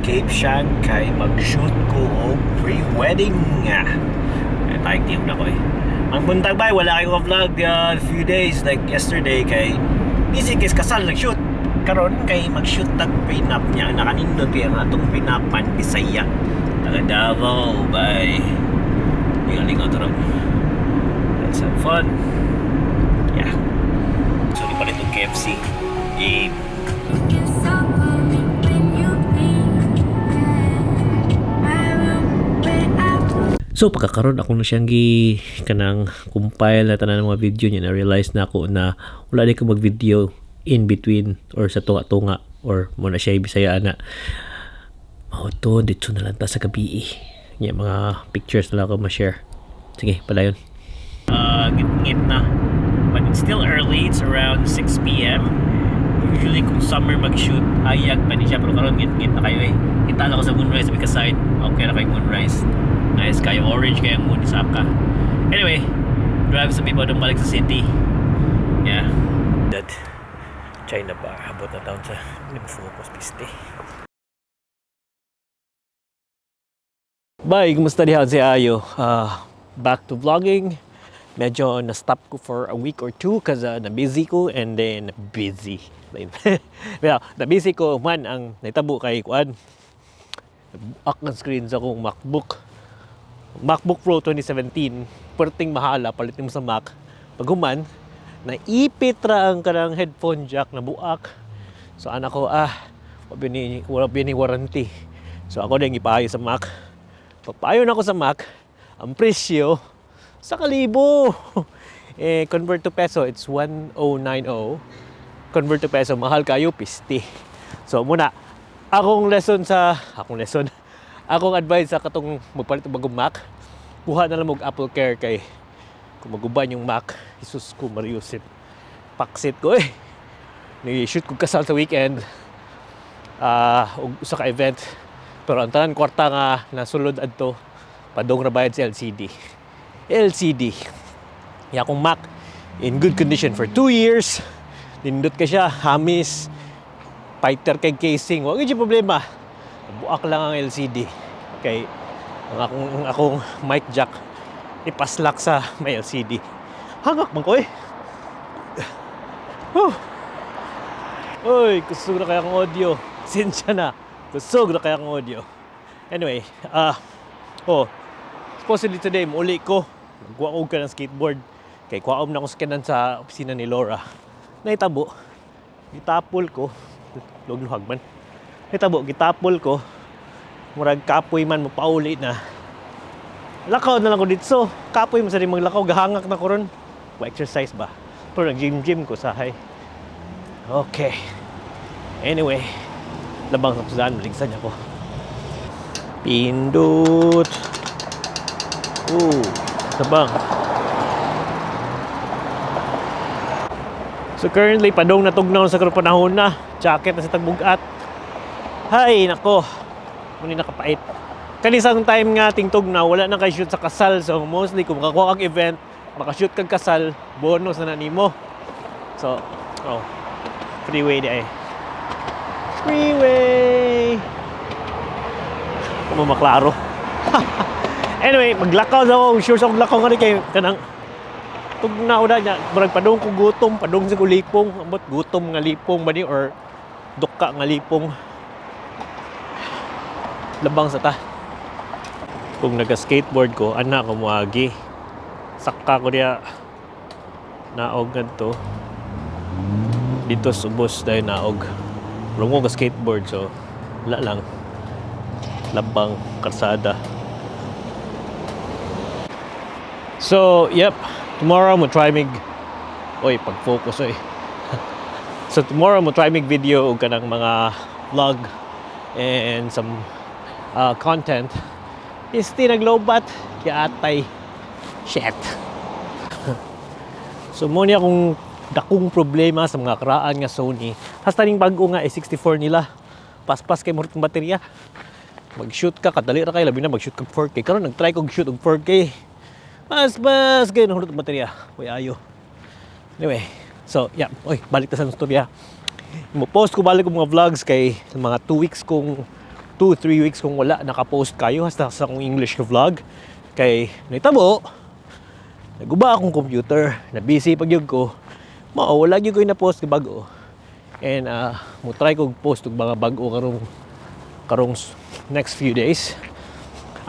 Cape Shan kay mag-shoot ko og pre-wedding. Tayong team na ko eh. Ang buntag bay, wala kayo vlog few days like yesterday kay busy kay kasal nag-shoot. Karon kay mag-shoot tag prenup niya nakanindot kay ang atong prenupan bisaya. Taga Davao bay. Lingaw to ron. Let's have fun. Yeah. So di pa rin itong KFC. Game. So pagkakaroon ako na siyang kanang compile na tanan ng mga video niya, na-realize na ako na wala din ko mag-video in between or sa tunga-tunga or muna siya Bisaya na to dito na lang ta sa gabi yung mga pictures na lang ako ma-share. Sige, pala yun. Git na, but it's still early. It's around 6 p.m. Usually kung summer mag-shoot ayag pa ni siya, pero karon git na kayo eh. Kita na ko sa moonrise sa side. Okay na kayo moonrise. Nice kayo, orange kaya ang moon sa ka. Anyway, drive sa people doon balik sa city. Yeah. That China bar, habot na taon sa focus piste. Bye, kumusta dihan si Ayo? Back to vlogging. Medyo na-stop ko for a week or two kasi na-busy ko and then busy. Well, na-busy ko man ang naitabo kay Kuan. Up ng screen sa akong MacBook Pro 2017, perting mahala, palitin mo sa Mac. Paghuman, naipit ra ang kanang headphone jack na buak. So anak ko, wala bini warranty. So ako din ipayo sa Mac. Pagpayo na ako sa Mac, ang presyo sa 1,000. Convert to peso, it's 1,090. Convert to peso, mahal kayo, 50. So muna, akong advice sa katong magpalit ng bagong Mac, kuha na lang mag Apple Care kay kung maguban yung Mac, Jesus ko mariusin. Paksit ko eh. Ni-shoot ko kasal sa weekend. Usa ka event. Pero ang tanan kwarta nga nasulod adto padong ra bayad sa LCD. Ya akong Mac in good condition for 2 years. Nindot ka siya, hamis, fighter kay casing. Wag gyud problema. Buak lang ang LCD. Okay. Ang akong mic jack ipaslak sa may LCD. Hangak man ko eh. Oy, kusog na kaya akong audio. Sinsya na. Kusog na kaya akong audio. Anyway, supposedly today, mauli ko. Nagwaog ka ng skateboard. Kay kuwaom na akong skanan sa opisina ni Laura. Naitabo. Gitapol ko. Lugluhag man. Naitabo, gitapol ko. Murag kapoy man, mapauli na. Lakaw na lang ko dito. Kapoy mo sa rin maglakaw. Gahangak na ko ron. Exercise ba? Pero nag-gym ko sahay. Okay. Anyway. Labang sa pusaan. Maligsan niya ko. Pindot. Labang. So currently, padong natugnaw sa karong panahon na. Jacket na sa tagbugat. Hay, nako. Muni nakapait. Kanisang time nga tingtog na wala na kay shoot sa kasal. So mostly kung makakuha kang event, makashoot kang kasal, bonus na nimo. So, freeway di ay. Freeway. Kung maklaro. Anyway, maglakaw daw. Sure sa maglakaw nga rin kayo. Kanang tugnaw na niya. Marag padong ko gutom. Padong sa kulipong. Amot gutom nga lipong ba ni or duka nga lipong. Labang sa ta. Kung nag-skateboard ko, anak ko muagi. Sakka ko diya naog ganto. Dito subos dahil naog. Rungo ka skateboard so wala lang. Labang karsada. So, yep. Tomorrow mo try mig pag-focus So tomorrow mo try mig video og kanang mga vlog and some content is tinaglobat kaya atay shit. So mo niya akong dakong problema sa mga karaan nga Sony. Hasta ning bago nga 64 nila. Paspas kay mo ritong baterya. Mag-shoot ka kadali ra kay labi na mag-shoot kag 4K. Karon nag-try kog shoot og 4K. Paspas kay no ritong baterya. Way ayo. Anyway, so yeah, balik ta sa storya. Mo-post ko balik ko mga vlogs kay mga 2 2-3 weeks kung wala nakapost kayo hasta sa akong English vlog. Kay naitabo, naguba akong computer, na busy pag yun ko, wala yun ko yung na-post ka bago. And mo try kong post og mga bago karong next few days.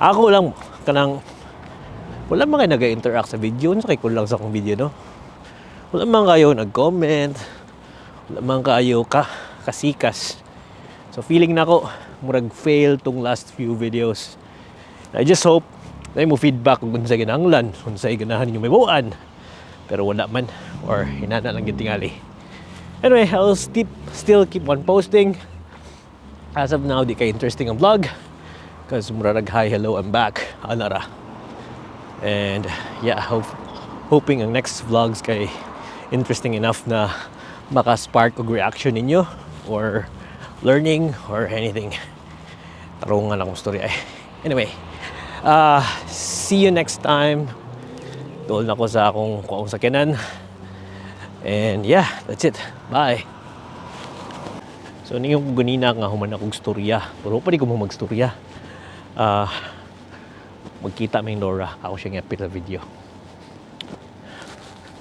Ako lang kanang wala man kayo nag-interact sa video, sakay ko lang sa akong video, no? Wala man kayo nag-comment, wala man kayo kasikas. So feeling na ko murag fail tong last few videos. I just hope na mo feedback kung sa ginahanglan, kung sa ganahan ninyo may buwan. Pero wala man, or hinana lang yung tingali. Anyway, I'll still keep on posting. As of now, di kay interesting ang vlog. Because murag hi, hello, I'm back. Anara. And yeah, hoping ang next vlogs kay interesting enough na maka-spark og reaction ninyo or learning or anything. Tarungan lang akong story ay. Anyway, see you next time. Tuol na ko sa akong sakyanan. And yeah, that's it. Bye. So niyo ko ganina nga human akong storya. Pero pa di ko mo magstorya. Magkita may Laura. Ako siya ngapit sa video.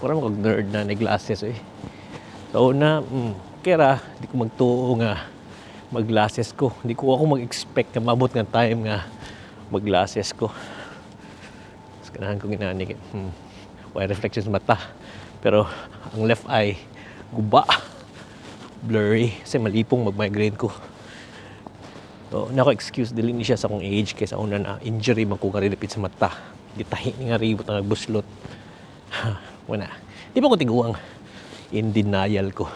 Parang mag-nerd na glasses eh. So na, kaya di ko magtuo nga mag-glasses ko. Di ko ako mag-expect na mabot nga time nga mag-glasses ko. Tapos kanahan ko ginani. Why reflections mata. Pero ang left eye, guba. Blurry. Kasi malipong mag-migraine ko. So, nako-excuse dili ni siya sa akong age kaysa una na injury man ko karilipit sa mata. Gitahi ni nga ribot ang nagbuslot. Wala. Di ba ko tiguang? In denial ko.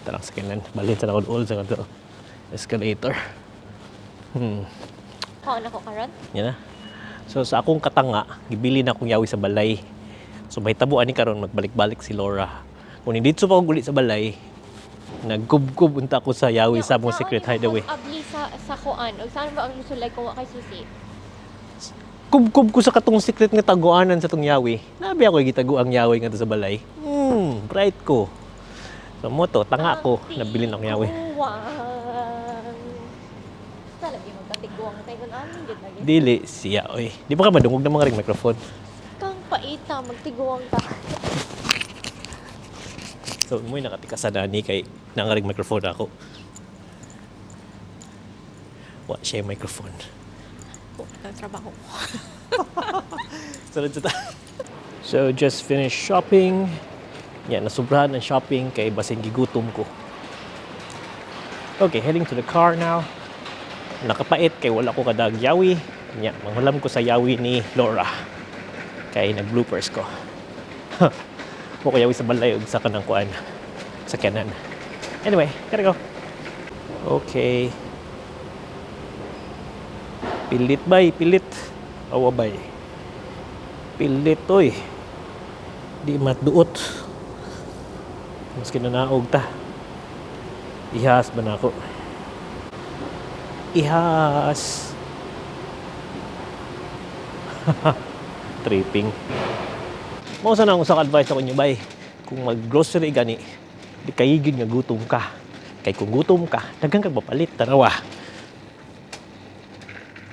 Tarang sakinan. Balhin sa nakod-all sa kanto. Escalator. Kao na ko karon? Yan na. So, sa akong katanga, gibili na akong yawi sa balay. So, may tabuan ni karon magbalik-balik si Laura. Kung hindi pa ako guli sa balay, nagkub-kub unta ko sa yawi sa mong secret hideaway. Abli sa kuan. O saan ba ang lusulay ko kay susi? Kub-kub ko sa katong secret nga taguanan sa tong yawi. Nabi ako gitago ang yawi nga sa balay. Bright ko. So mo to, tanga ko, nabilin akong yawi. Talaga magkatiguang tayo kun amin gid lagi. Dili siya oy. Di ba ka madungog ng mga ring microphone? Kang paita magtiguang ta. So mo nakatika sa dani kay nangaring microphone ako. Wa siya microphone. Ang trabaho. So just finished shopping. Yeah, nasubrahan ng shopping kay basing gigutom ko. Okay, heading to the car now. Nakapait kay wala ko kadag yawi. Yeah, manghulam ko sa yawi ni Laura. Kay nag-bloopers ko. Mo ko yawi sa balay ug sa kanang kuan sa kanan. Anyway, gotta go. Okay. Pilit bay, pilit. Awa bay. Pilit oy. Di matduot. Mas kinanaog ta. Ihas ba na ako? Ihas. Tripping. Mao sa nang usang advice ako inyo bay. Kung mag-grocery gani, di kayigid nga gutom ka. Kay kung gutom ka, daghan kag mapalit tanawa.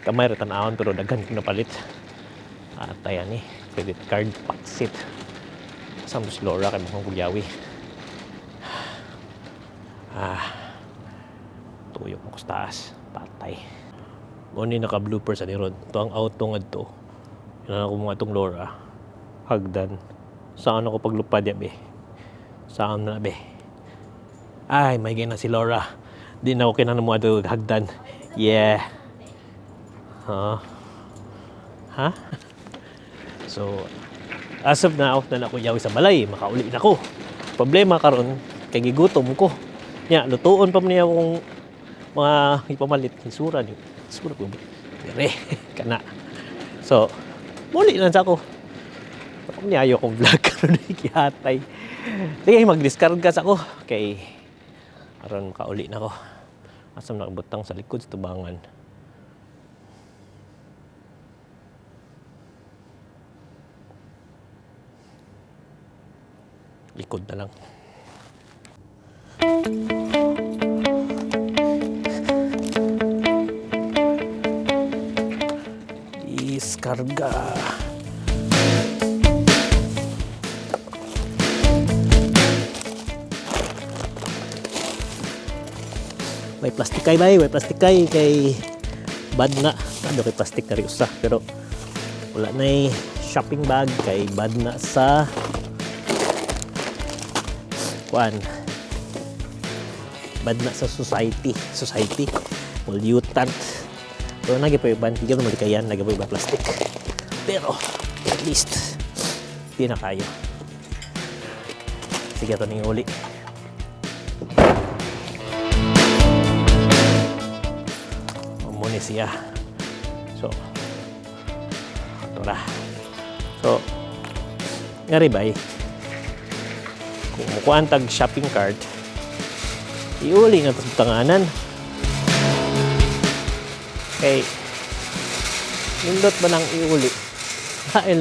Kamay ra tan-awon pero daghan kag napalit. Atay ani, credit card paksit. Samos Laura kay mong kugyawi. Tuyok mo ko sa taas. Patay. Mo ni naka-blooper sa nirod. Ito ang auto nga to. Yan ako mga itong Laura. Hagdan. Saan ako paglupad ya, be? Saan na, be? Ay, may gina si Laura. Di na ako kinanong mo ito hagdan. Yeah. Ha? So, as of now, na ako yawi sa balay. Makauli na ko. Problema karon kay gigutom ko. Nya, lutuon pa man niya akong mga ipamalit. Isura niyo. Isura ko. Dire. Kana. So, muli lang sa ako. Ako niyayo kong vlog karon ikihatay. Sige, mag-discard ka sa ako. Kay aron makauli na ko. Asam nakabutang sa likod sa tubangan. Likod na lang. karga. May plastic kay bay, may plastic kay bad na. Ano kay plastic na rin usa, pero wala na shopping bag kay bad na sa kuan. Bad na sa society pollutant. Pero nagipayiban, hindi naman malikayan, nagipayiban plastic. Pero at least di na kayo. Sige, ito ning uli. Muna siya. So, ito na. So, nga ribay, kung mukuhaan tag shopping cart, iuli nga ito sa tanganan. Okay. Nindot ba nang iuli? Lain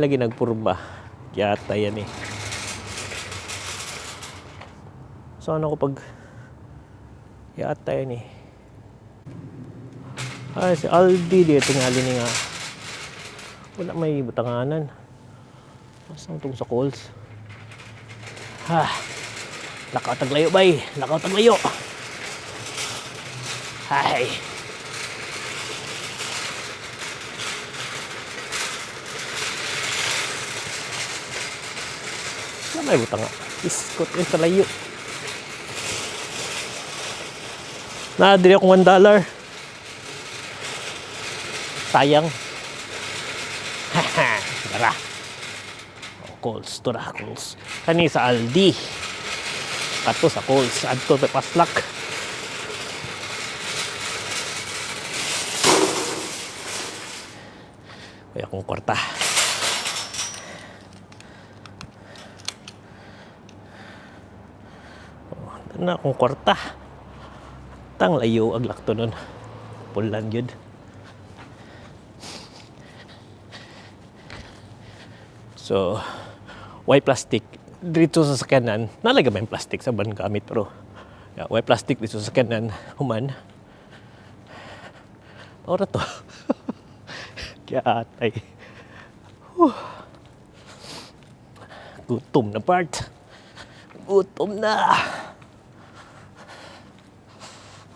lagi nagpurba. Yata yan eh. So, ano ko pag yata yan eh. Ay, si Aldi dito nga ni nga. Wala may butanganan. Saan itong sa calls? Ha! Lakaw taglayo bay! Lakaw taglayo! Hay! Wala may butanga. Iskot yung talayo. Nadiri akong $1. Sayang. Haha, tara. Calls, to na, calls. Kani sa Aldi. Kato sa calls. Adto pa paslak. Kaya akong kwarta. Ito na akong kwarta. Tang layo aglak to nun. Pulan yun. So, why plastic? Dito sa sakyanan, nalaga ba yung plastic sa ban gamit, pero yeah, why plastic dito sa sakyanan, human? Ora to. Kaya atay. Gutom na part. Gutom na.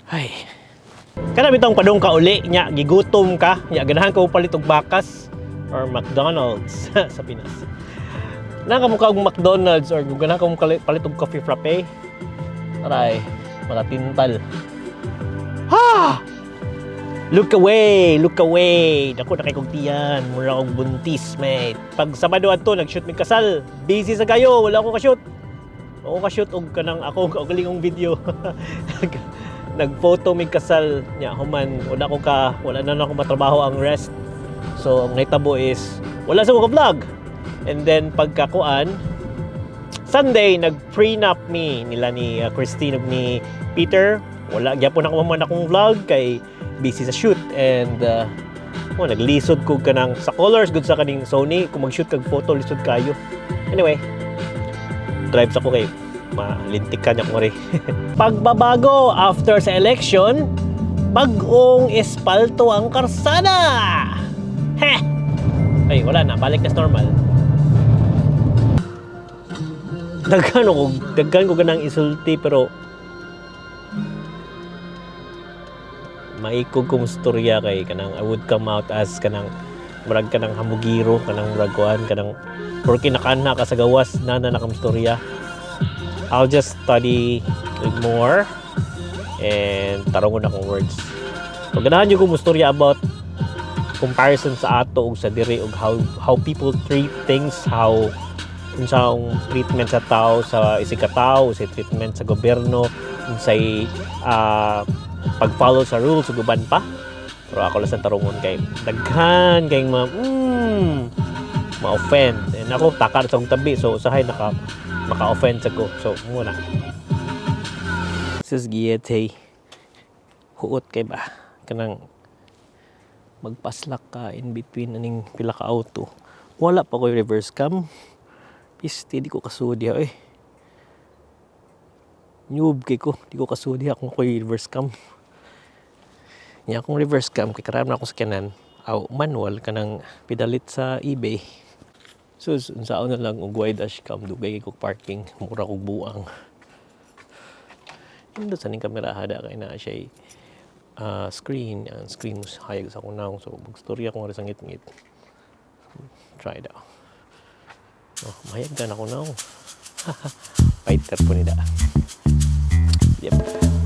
Ay. Kana bitong padong ka uli nya gigutom ka, nya ganahan ka palit og bakas or McDonald's sa Pinas. Naka mo og McDonald's or ganahan ka mo palit og coffee frappe. Aray, makatintal. Ha! Look away, look away. Dako na kay kog tiyan, mura og buntis, mate. Pag Sabado adto nag-shoot mi kasal, busy sa kayo, wala akong ka-shoot. Ako ka-shoot og kanang ako galingong video. Nag-photo mig kasal nya human wala na ako matrabaho ang rest. So ang naitabo is wala sa ko vlog. And then pagkakuan Sunday nag-prenup me nila ni Christine ug ni Peter. Wala gyapon ako man akong vlog kay busy sa shoot and naglisod ko kanang sa colors good sa kaning Sony kung mag-shoot kag photo lisod kayo. Anyway, drive sa ko kay malintikan ako rin. Pagbabago after sa election, bagong espalto ang karsada. Heh! Ay, wala na. Balik na sa normal. Daghan ko ganang isulti pero maikog kong storya kay kanang I would come out as kanang murag kanang hamugiro, kanang muraguan, kanang porque nakana ka sa gawas na nakam storya. I'll just study more and tarongon akong words. So, ganahan nyo kong mustorya about comparison sa ato o sa diri o how people treat things, how unsang treatment sa tao sa isig katao, sa treatment sa gobyerno, unsay pag-follow sa rules ug uban pa. Pero ako lang sa tarongon kay daghan kay ma-offend. And ako takar sa tabi so usahay maka-offend ko. So, muna. Sus giyete. Huot kay ba? Kanang magpaslak ka in between aning pila ka auto. Wala pa ko reverse cam. Piste, di ko kasudi eh. Noob kay ko. Di ko kasudi akong ko reverse cam. Niya akong reverse cam. Kay karami na akong sakyanan. manual kanang pidalit sa eBay. So unsaon na lang og wide dashcam dugay kog parking, mura kog buang. Ando sa ning kamera hada kay na siya screen, ang screen mo hayag sa kunaw, so magstorya ko nga sa ngit-ngit. Try daw. Oh, mahayag ka na kunaw. Fighter po nila. Yep.